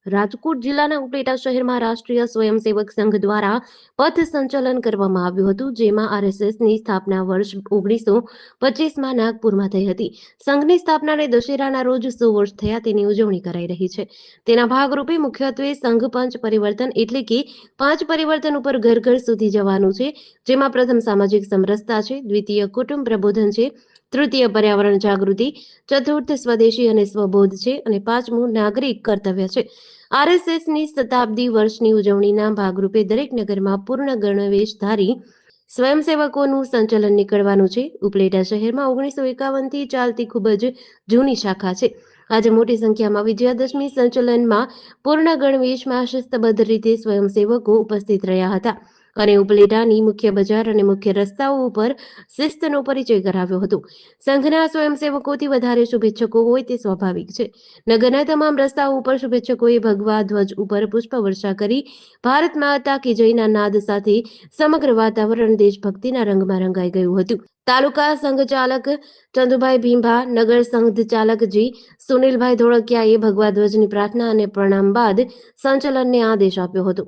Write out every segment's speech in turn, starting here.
રાજકોટ જિલ્લાના ઉપલેટા શહેરમાં રાષ્ટ્રીય સ્વયંસેવક સંઘ દ્વારા પથ સંચલન કરવામાં આવ્યું હતું, જેમાં આરએસએસની સ્થાપના વર્ષ 1925માં નાગપુરમાં થઈ હતી. સંઘની સ્થાપનાને દશેરાના રોજ 100 વર્ષ થયા તેની ઉજવણી કરાઈ રહી છે. તેના ભાગરૂપે મુખ્યત્વે સંઘ પંચ પરિવર્તન એટલે કે 5 પરિવર્તન ઉપર ઘર ઘર સુધી જવાનું છે, જેમાં પ્રથમ સામાજિક સમરસતા છે, દ્વિતીય કુટુંબ પ્રબોધન છે, તૃતીય પર્યાવરણ જાગૃતિ, ચતુર્થ સ્વદેશી અને સ્વબોધ છે અને પાંચમું નાગરિક કર્તવ્ય છે. આરએસએસની શતાબ્દી વર્ષની ઉજવણીના ભાગરૂપે દરેક નગરમાં પૂર્ણ ગણવેશધારી સ્વયંસેવકોનું સંચલન નીકળવાનું છે. ઉપલેટા શહેરમાં 1951થી ચાલતી ખૂબ જ જૂની શાખા છે. આજે મોટી સંખ્યામાં વિજયાદશમી સંચલનમાં પૂર્ણ ગણવેશમાં શિસ્તબદ્ધ રીતે સ્વયંસેવકો ઉપસ્થિત રહ્યા હતા અને ઉપલેટાની મુખ્ય બજાર અને મુખ્ય રસ્તાઓ ઉપર શિસ્તનો પરિચય કરાવ્યો હતો. સંઘના સ્વયંસેવકોથી વધારે શુભેચ્છકો હોય તે સ્વાભાવિક છે. નગરના તમામ રસ્તાઓ ઉપર શુભેચ્છકોએ ભગવા ધ્વજ ઉપર પુષ્પવર્ષા કરી ભારત માતા કી જયના નાદ સાથે સમગ્ર વાતાવરણ દેશભક્તિના રંગમાં રંગાઈ ગયું હતું. તાલુકા સંઘ ચાલક ચંદુભાઈ ભીંભા, નગર સંઘ ચાલક જી સુનિલભાઈ ધોળકિયાએ ભગવા ધ્વજની પ્રાર્થના અને પ્રણામ બાદ સંચલનને આદેશ આપ્યો હતો.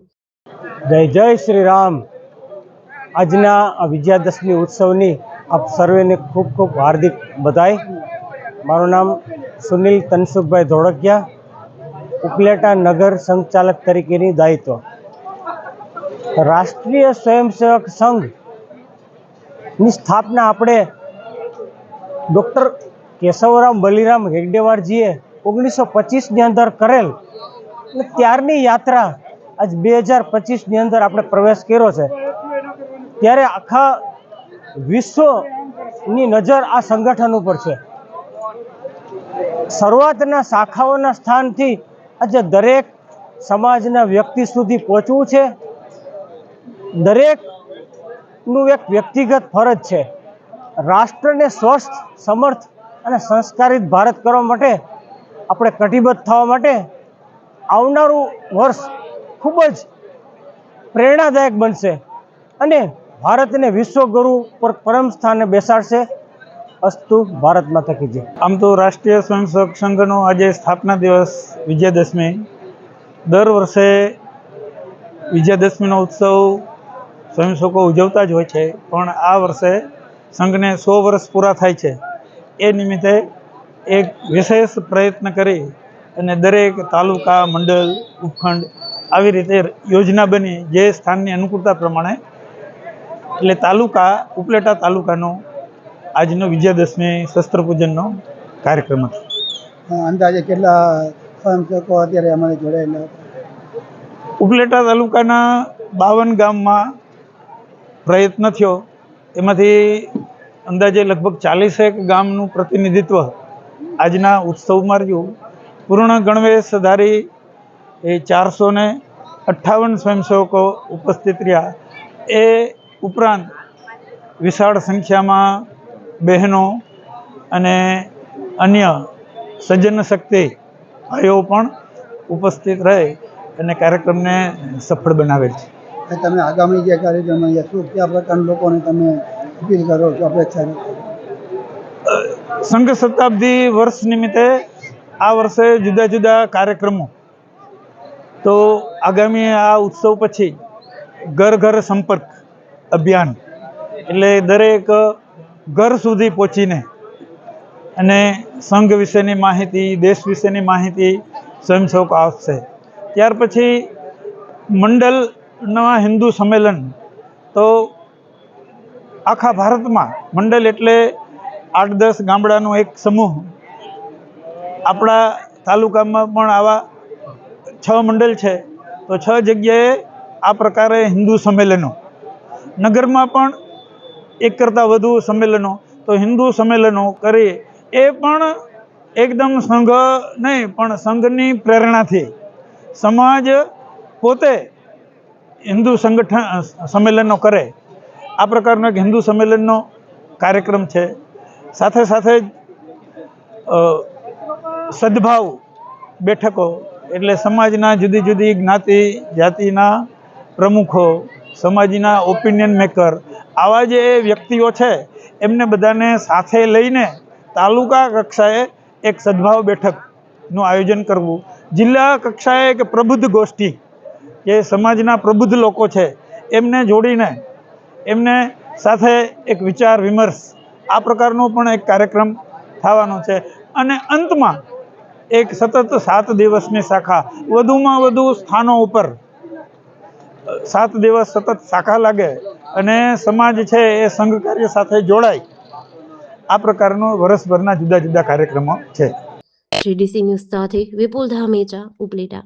જય જય શ્રી રામ. આજના વિજયાદશમી ઉત્સવની આપ સર્વેને ખૂબ ખૂબ હાર્દિક બધાઈ. મારું નામ સુનિલ તનસુખભાઈ ધોળકિયા, ઉપલેટા નગર સંચાલક તરીકેની દાયિત્વ. રાષ્ટ્રીય સ્વયંસેવક સંઘની સ્થાપના આપણે ડૉક્ટર કેશવરામ બલિરામ હેગડેવારજીએ 1925ની અંદર કરેલ અને ત્યારની યાત્રા આજ 2025ની અંદર આપણે પ્રવેશ કર્યો છે. ત્યારે આખા વિશ્વની નજર આ સંગઠન ઉપર છે. શરૂઆતના શાખાઓના સ્થાનથી આજે દરેક સમાજના વ્યક્તિ સુધી પહોંચવું છે. દરેકનું એક વ્યક્તિગત ફરજ છે. રાષ્ટ્રને સ્વસ્થ, સમર્થ અને સંસ્કારિત ભારત કરવા માટે આપણે કટિબદ્ધ થવા માટે આવનારું વર્ષ ખૂબ જ પ્રેરણાદાયક બનશે અને ભારતને વિશ્વગુરુ પર પરમ સ્થાને બેસાડશે. અસ્તુ. ભારત માતા કી જય. આમ તો રાષ્ટ્રીય સ્વયંસેવક સંઘનો આજે સ્થાપના દિવસ વિજયાદશમી. દર વર્ષે વિજયાદશમીનો ઉત્સવ સ્વયંસેવકો ઉજવતા જ હોય છે, પણ આ વર્ષે સંઘને 100 વર્ષ પૂરા થાય છે. એ નિમિત્તે એક વિશેષ પ્રયત્ન કરી અને દરેક તાલુકા, મંડળ, ઉપખંડ આવી રીતે યોજના બની જે સ્થાનની અનુકૂળતા પ્રમાણે. એટલે ઉપલેટા તાલુકાનો આજનો વિજયાદશમી શસ્ત્ર પૂજનનો કાર્યક્રમ હતો. અંદાજે કેટલા સ્વયંસેવકો અત્યારે અમારે જોડાયેલા? ઉપલેટા તાલુકાના 52 ગામમાં પ્રયત્ન થયો. એમાંથી અંદાજે લગભગ 40 ગામનું પ્રતિનિધિત્વ આજના ઉત્સવમાં રહ્યું. પૂર્ણ ગણવેશધારી એ 458 સ્વયંસેવકો ઉપસ્થિત રહ્યા. એ ઉપરાંત વિશાળ સંખ્યામાં બહેનો અને અન્ય સજ્જન શક્તિ ભાઈઓ પણ ઉપસ્થિત રહે અને કાર્યક્રમને સફળ બનાવેલ છે. તમે આગામી જે કાર્યક્રમ શું કયા પ્રકારના લોકોને તમે અપીલ કરો છો, અપેક્ષા રાખો? સંઘ શતાબ્દી વર્ષ નિમિત્તે આ વર્ષે જુદા જુદા કાર્યક્રમો. તો આગામી આ ઉત્સવ પછી ઘર ઘર સંપર્ક અભિયાન, એટલે દરેક ઘર સુધી પહોંચીને અને સંઘ વિશેની માહિતી, દેશ વિશેની માહિતી સ્વયંસેવકો આપશે. ત્યાર પછી મંડળના હિન્દુ સંમેલન. તો આખા ભારતમાં મંડળ એટલે 8-10 ગામડાનો એક સમૂહ. આપણા તાલુકામાં પણ આવા 6 મંડળ છે. તો 6 જગ્યાએ આ પ્રકારે હિન્દુ સંમેલનો. નગરમાં પણ 1 કરતાં વધુ સંમેલનો. તો હિન્દુ સંમેલનો કરી એ પણ એકદમ સંઘ નહીં, પણ સંઘની પ્રેરણાથી સમાજ પોતે હિન્દુ સંમેલનો કરે. આ પ્રકારનો એક હિન્દુ સંમેલનનો કાર્યક્રમ છે. સાથે સાથે જ સદભાવ બેઠકો, એટલે સમાજના જુદી જુદી જ્ઞાતિ જાતિના પ્રમુખો, સમાજના ઓપિનિયન મેકર, આવા જે વ્યક્તિઓ છે એમને બધાને સાથે લઈને તાલુકા કક્ષાએ એક સદભાવ બેઠકનું આયોજન કરવું જિલ્લા કક્ષાએ કે પ્રબુદ્ધ ગોષ્ઠી, જે સમાજના પ્રબુદ્ધ લોકો છે એમને જોડીને એમને સાથે એક વિચાર વિમર્શ આ પ્રકારનો પણ એક કાર્યક્રમ થવાનો છે. અને અંતમાં એક સતત 7 દિવસની શાખા, વધુમાં વધુ સ્થાનો ઉપર 7 દિવસ સતત શાખા લાગે અને સમાજ છે એ સંઘ કાર્ય સાથે જોડાય, આ પ્રકારનો વર્ષભરના જુદા જુદા કાર્યક્રમો છે. GDC ન્યૂઝ સાથે વિપુલ ધામેચા, ઉપલેટા.